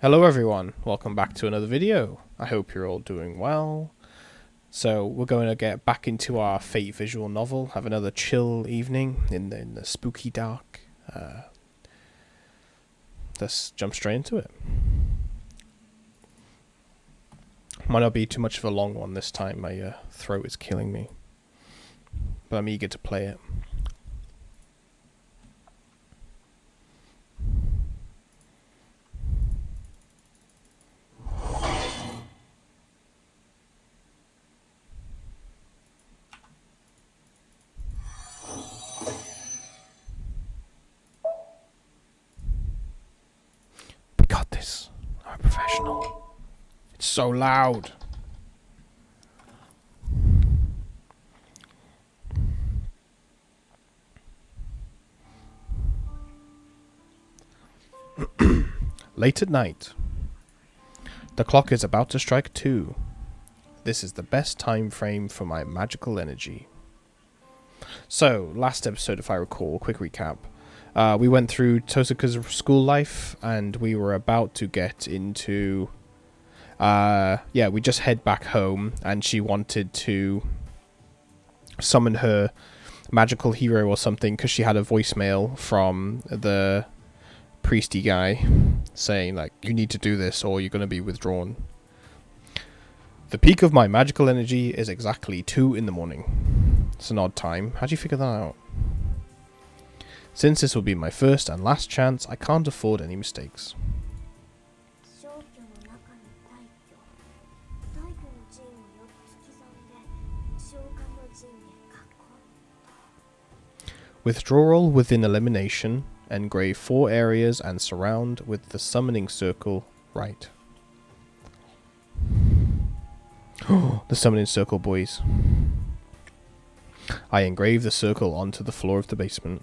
Hello everyone, welcome back to another video. I hope you're all doing well. So we're going to get back into our Fate visual novel, have another chill evening in the spooky dark. Let's jump straight into it. Might not be too much of a long one this time, my throat is killing me. But I'm eager to play it. We got this. I'm a professional. It's so loud. Late at night. The clock is about to strike 2. This is the best time frame for my magical energy. So, last episode, if I recall, quick recap. We went through Tosuka's school life, and we were about to get into... we just head back home, and she wanted to summon her magical hero or something, because she had a voicemail from the priesty guy saying, like, you need to do this or you're going to be withdrawn. The peak of my magical energy is exactly 2 in the morning. It's an odd time. How'd you figure that out? Since this will be my first and last chance, I can't afford any mistakes. Withdrawal within elimination. Engrave 4 areas and surround with the summoning circle right. The summoning circle, boys. I engrave the circle onto the floor of the basement.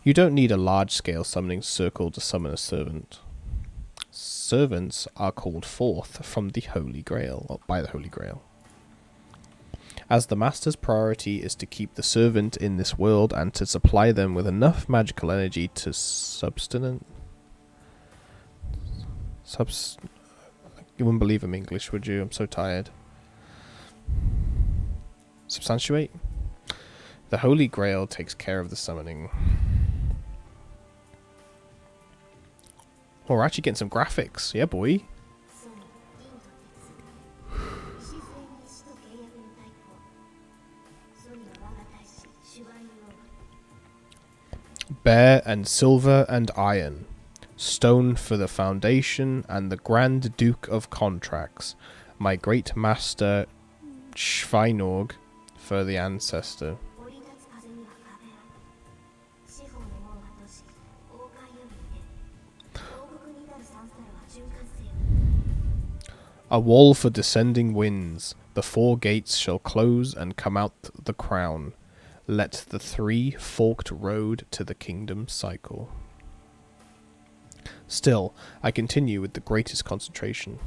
You don't need a large-scale summoning circle to summon a servant. Servants are called forth from the Holy Grail, or by the Holy Grail. As the Master's priority is to keep the servant in this world and to supply them with enough magical energy to You wouldn't believe I'm English, would you? I'm so tired. Substantiate? The Holy Grail takes care of the summoning. Oh, we're actually getting some graphics. Yeah, boy. Bear and silver and iron, stone for the foundation and the Grand Duke of Contracts, my great master Schweinorg for the ancestor. A wall for descending winds, the 4 gates shall close and come out the crown. Let the 3 forked road to the kingdom cycle. Still, I continue with the greatest concentration.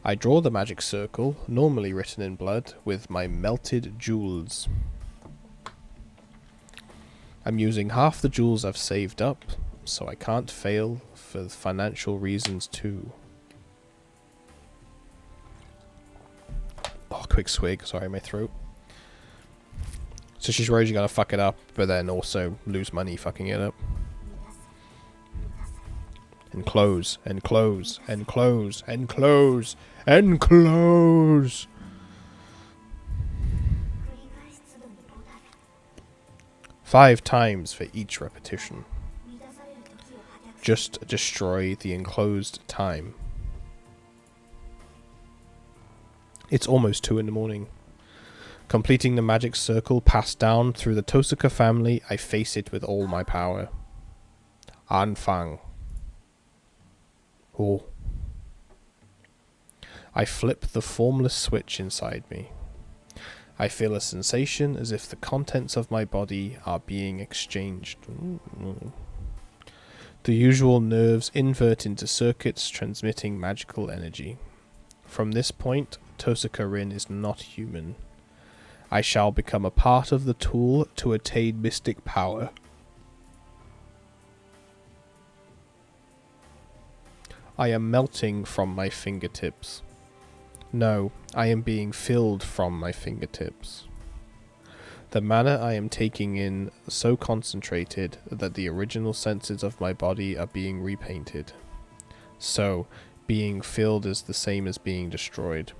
I draw the magic circle, normally written in blood, with my melted jewels. I'm using half the jewels I've saved up, so I can't fail for financial reasons too. Oh, quick swig, sorry, my throat. So she's worried you're gonna fuck it up, but then also lose money fucking it up. Enclose, enclose, enclose, enclose, enclose! 5 times for each repetition. Just destroy the enclosed time. It's almost 2 in the morning. Completing the magic circle passed down through the Tosuka family, I face it with all my power. Anfang. Oh. I flip the formless switch inside me. I feel a sensation as if the contents of my body are being exchanged. The usual nerves invert into circuits transmitting magical energy. From this point, Tosuka Rin is not human. I shall become a part of the tool to attain mystic power. I am melting from my fingertips. No, I am being filled from my fingertips. The mana I am taking in so concentrated that the original senses of my body are being repainted. So, being filled is the same as being destroyed.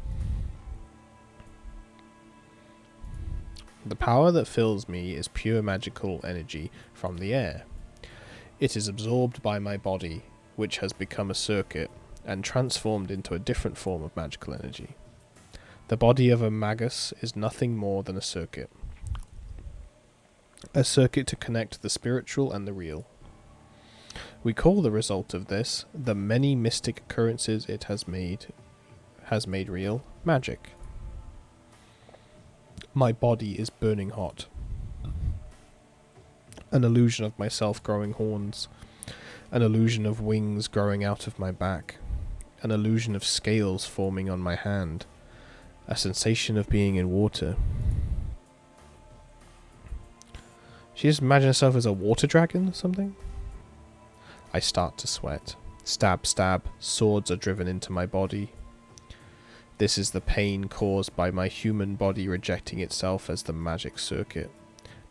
The power that fills me is pure magical energy from the air. It is absorbed by my body, which has become a circuit, and transformed into a different form of magical energy. The body of a magus is nothing more than a circuit. A circuit to connect the spiritual and the real. We call the result of this, the many mystic occurrences it has made real, magic. My body is burning hot. An illusion of myself growing horns. An illusion of wings growing out of my back. An illusion of scales forming on my hand. A sensation of being in water. She just imagine herself as a water dragon or something? I start to sweat. Stab, stab. Swords are driven into my body. This is the pain caused by my human body rejecting itself as the magic circuit.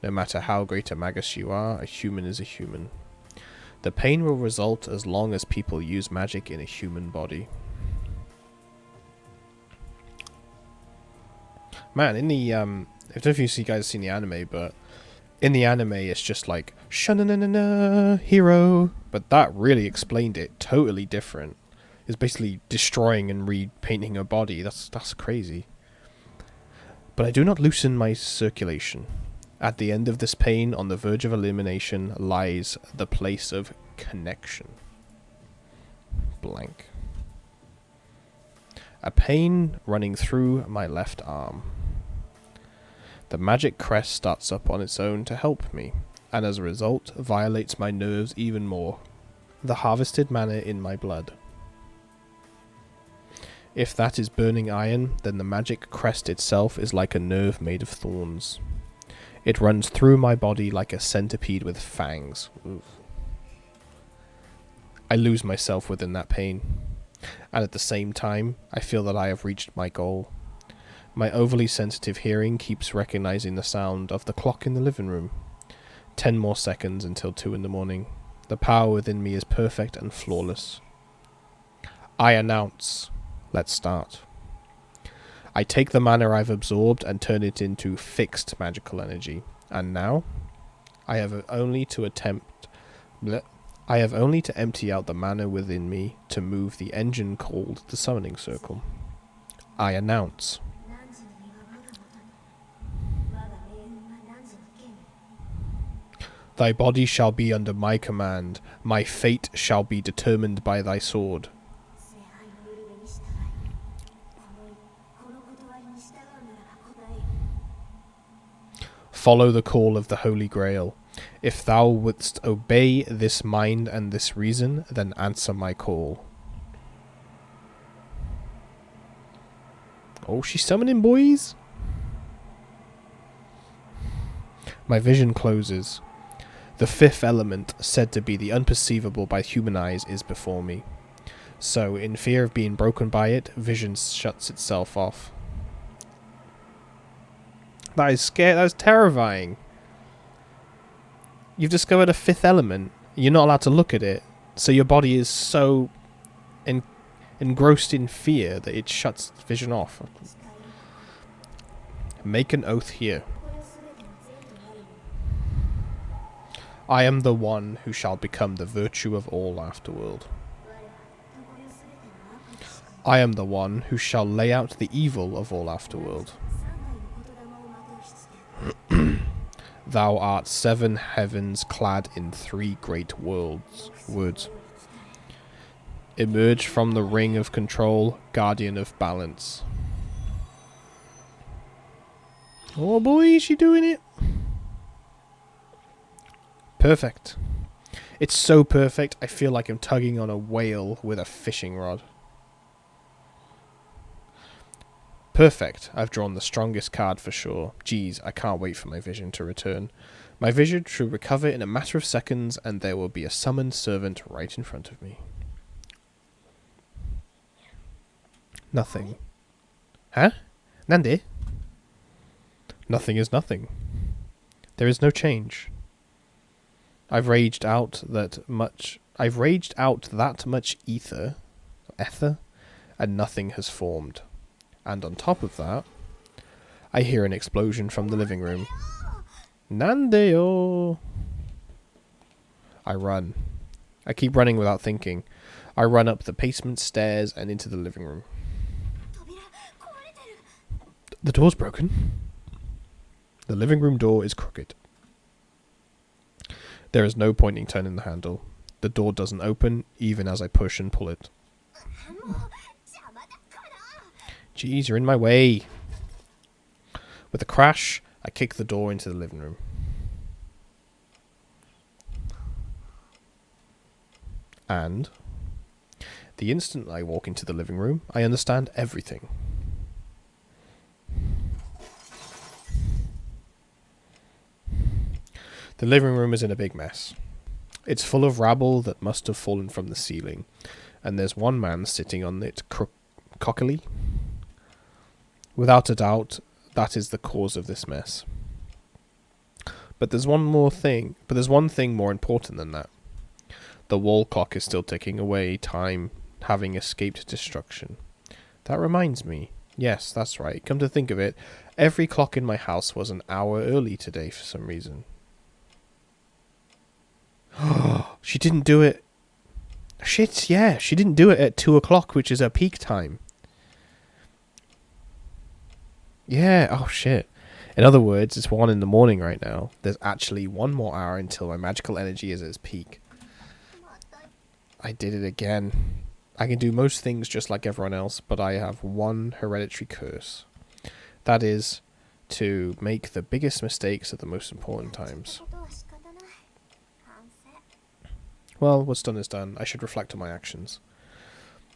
No matter how great a magus you are, a human is a human. The pain will result as long as people use magic in a human body. Man, in the I don't know if you guys seen the anime, but in the anime it's just like sha-na-na-na-na, hero, but that really explained it totally different. It's basically destroying and repainting her body. That's crazy. But I do not loosen my circulation. At the end of this pain, on the verge of elimination, lies the place of connection. Blank. A pain running through my left arm. The magic crest starts up on its own to help me, and as a result, violates my nerves even more. The harvested mana in my blood. If that is burning iron, then the magic crest itself is like a nerve made of thorns. It runs through my body like a centipede with fangs. Oof. I lose myself within that pain. And at the same time, I feel that I have reached my goal. My overly sensitive hearing keeps recognizing the sound of the clock in the living room. 10 more seconds until 2 in the morning. The power within me is perfect and flawless. I announce. Let's start. I take the mana I've absorbed and turn it into fixed magical energy. And now, I have only to empty out the mana within me to move the engine called the summoning circle. I announce. Thy body shall be under my command. My fate shall be determined by thy sword. Follow the call of the Holy Grail. If thou wouldst obey this mind and this reason, then answer my call. Oh, she's summoning, boys! My vision closes. The fifth element, said to be the unperceivable by human eyes, is before me. So, in fear of being broken by it, vision shuts itself off. That is scary. That is terrifying. You've discovered a fifth element. You're not allowed to look at it. So your body is so engrossed in fear that it shuts vision off. Make an oath here. I am the one who shall become the virtue of all afterworld. I am the one who shall lay out the evil of all afterworld. Thou art 7 heavens clad in 3 great words. Emerge from the ring of control, guardian of balance. Oh boy, is she doing it? Perfect. It's so perfect, I feel like I'm tugging on a whale with a fishing rod. Perfect. I've drawn the strongest card for sure. Geez, I can't wait for my vision to return. My vision should recover in a matter of seconds, and there will be a summoned servant right in front of me. Nothing. Huh? Nande? Nothing is nothing. There is no change. I've raged out that much ether, and nothing has formed. And on top of that, I hear an explosion from the living room. Nandeo! I run. I keep running without thinking. I run up the basement stairs and into the living room. The door's broken. The living room door is crooked. There is no point in turning the handle. The door doesn't open, even as I push and pull it. Jeez, you're in my way. With a crash, I kick the door into the living room. And the instant I walk into the living room, I understand everything. The living room is in a big mess. It's full of rabble that must have fallen from the ceiling, and there's one man sitting on it cockily. Without a doubt, that is the cause of this mess. But there's one thing more important than that. The wall clock is still ticking away, time having escaped destruction. That reminds me. Yes, that's right. Come to think of it, every clock in my house was an hour early today for some reason. She didn't do it. Shit, yeah, she didn't do it at 2 o'clock, which is her peak time. Yeah, oh shit. In other words, it's 1 in the morning right now. There's actually 1 more hour until my magical energy is at its peak. I did it again. I can do most things just like everyone else, but I have one hereditary curse. That is, to make the biggest mistakes at the most important times. Well, what's done is done. I should reflect on my actions.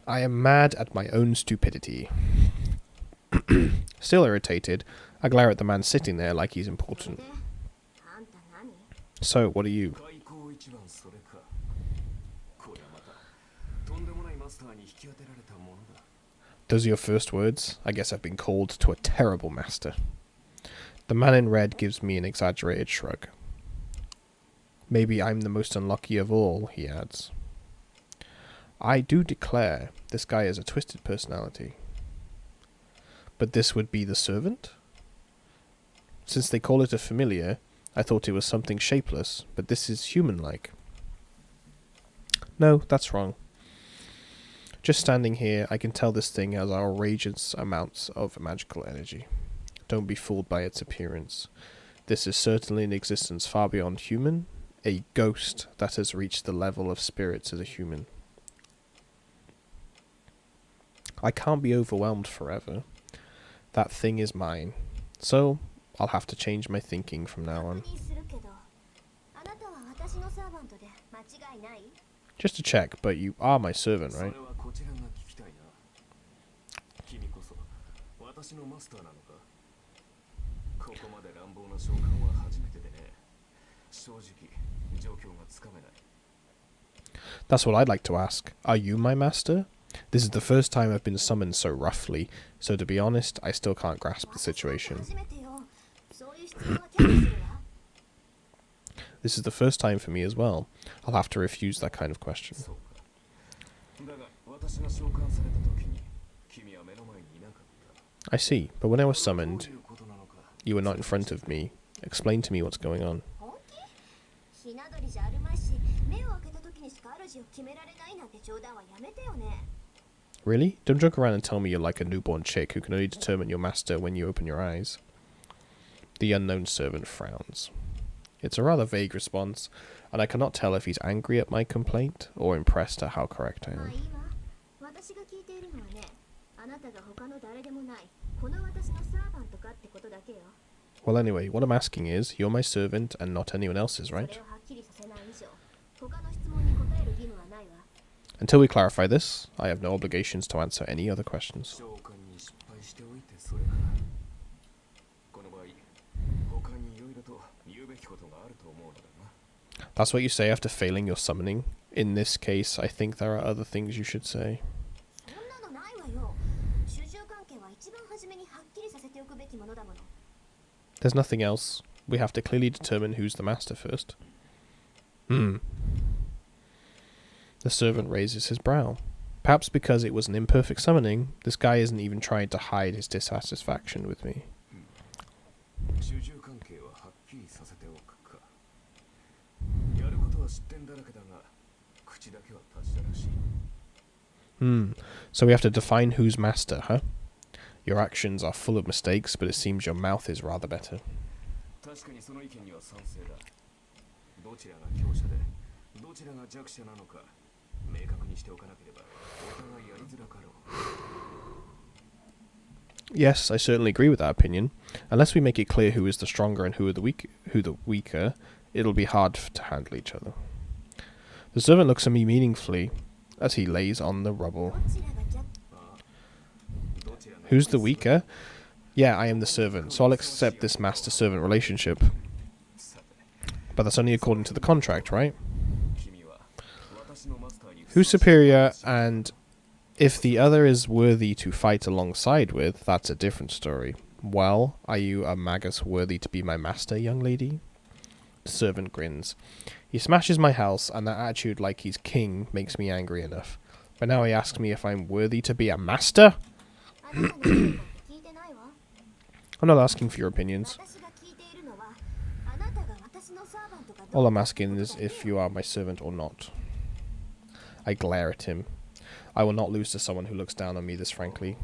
I am mad at my own stupidity. Still irritated, I glare at the man sitting there like he's important. So, what are you? Those are your first words? I guess I've been called to a terrible master. The man in red gives me an exaggerated shrug. Maybe I'm the most unlucky of all, he adds. I do declare, this guy has a twisted personality. But this would be the servant? Since they call it a familiar, I thought it was something shapeless, but this is human-like. No, that's wrong. Just standing here, I can tell this thing has outrageous amounts of magical energy. Don't be fooled by its appearance. This is certainly an existence far beyond human, a ghost that has reached the level of spirits as a human. I can't be overwhelmed forever. That thing is mine. So, I'll have to change my thinking from now on. Just to check, but you are my servant, right? That's what I'd like to ask. Are you my master? This is the first time I've been summoned so roughly, so to be honest, I still can't grasp the situation. This is the first time for me as well. I'll have to refuse that kind of question. I see, but when I was summoned, you were not in front of me. Explain to me what's going on. Really? Don't joke around and tell me you're like a newborn chick who can only determine your master when you open your eyes. The unknown servant frowns. It's a rather vague response, and I cannot tell if he's angry at my complaint or impressed at how correct I am. Well, anyway, what I'm asking is, you're my servant and not anyone else's, right? Until we clarify this, I have no obligations to answer any other questions. That's what you say after failing your summoning. In this case, I think there are other things you should say. There's nothing else. We have to clearly determine who's the master first. The servant raises his brow. Perhaps because it was an imperfect summoning, this guy isn't even trying to hide his dissatisfaction with me. So we have to define who's master, huh? Your actions are full of mistakes, but it seems your mouth is rather better. Yes, I certainly agree with that opinion. Unless we make it clear who is the stronger and who the weaker, it'll be hard to handle each other. The servant looks at me meaningfully as he lays on the rubble. Who's the weaker? Yeah, I am the servant, so I'll accept this master-servant relationship. But that's only according to the contract, right? Who's superior, and if the other is worthy to fight alongside with, that's a different story. Well, are you a magus worthy to be my master, young lady? The servant grins. He smashes my house, and that attitude like he's king makes me angry enough. But now he asks me if I'm worthy to be a master? I'm not asking for your opinions. All I'm asking is if you are my servant or not. I glare at him. I will not lose to someone who looks down on me this frankly.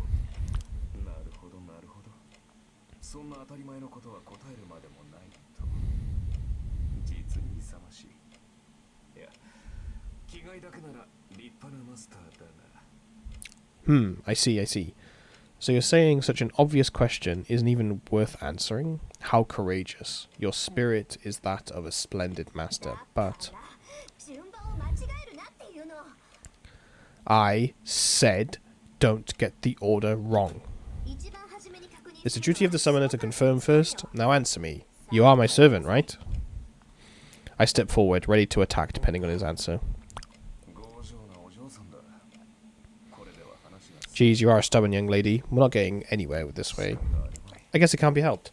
I see. So you're saying such an obvious question isn't even worth answering? How courageous. Your spirit is that of a splendid master, but... I said don't get the order wrong. It's the duty of the summoner to confirm first. Now answer me. You are my servant, right? I step forward, ready to attack depending on his answer. Geez, you are a stubborn young lady. We're not getting anywhere with this way. I guess it can't be helped.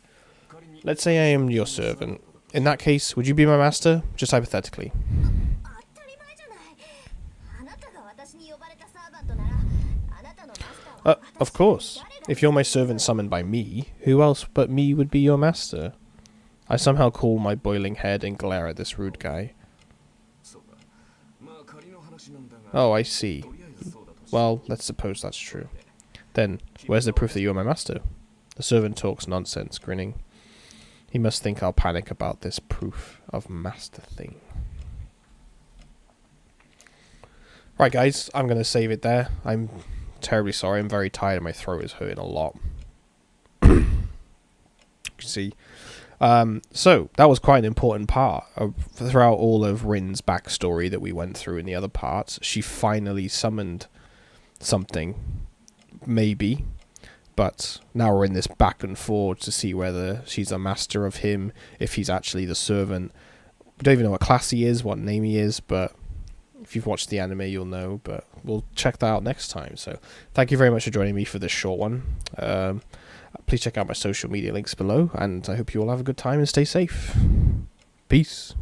Let's say I am your servant. In that case, would you be my master? Just hypothetically. Of course. If you're my servant summoned by me, who else but me would be your master? I somehow cool my boiling head and glare at this rude guy. Oh, I see. Well, let's suppose that's true. Then, where's the proof that you're my master? The servant talks nonsense, grinning. He must think I'll panic about this proof of master thing. Right, guys, I'm going to save it there. I'm terribly sorry. I'm very tired and my throat is hurting a lot. You can see. So, that was quite an important part. Throughout all of Rin's backstory that we went through in the other parts, she finally summoned something. Maybe. But now we're in this back and forth to see whether she's a master of him, if he's actually the servant. We don't even know what class he is, what name he is, but if you've watched the anime, you'll know. But we'll check that out next time. So, thank you very much for joining me for this short one. Please check out my social media links below, and I hope you all have a good time and stay safe. Peace.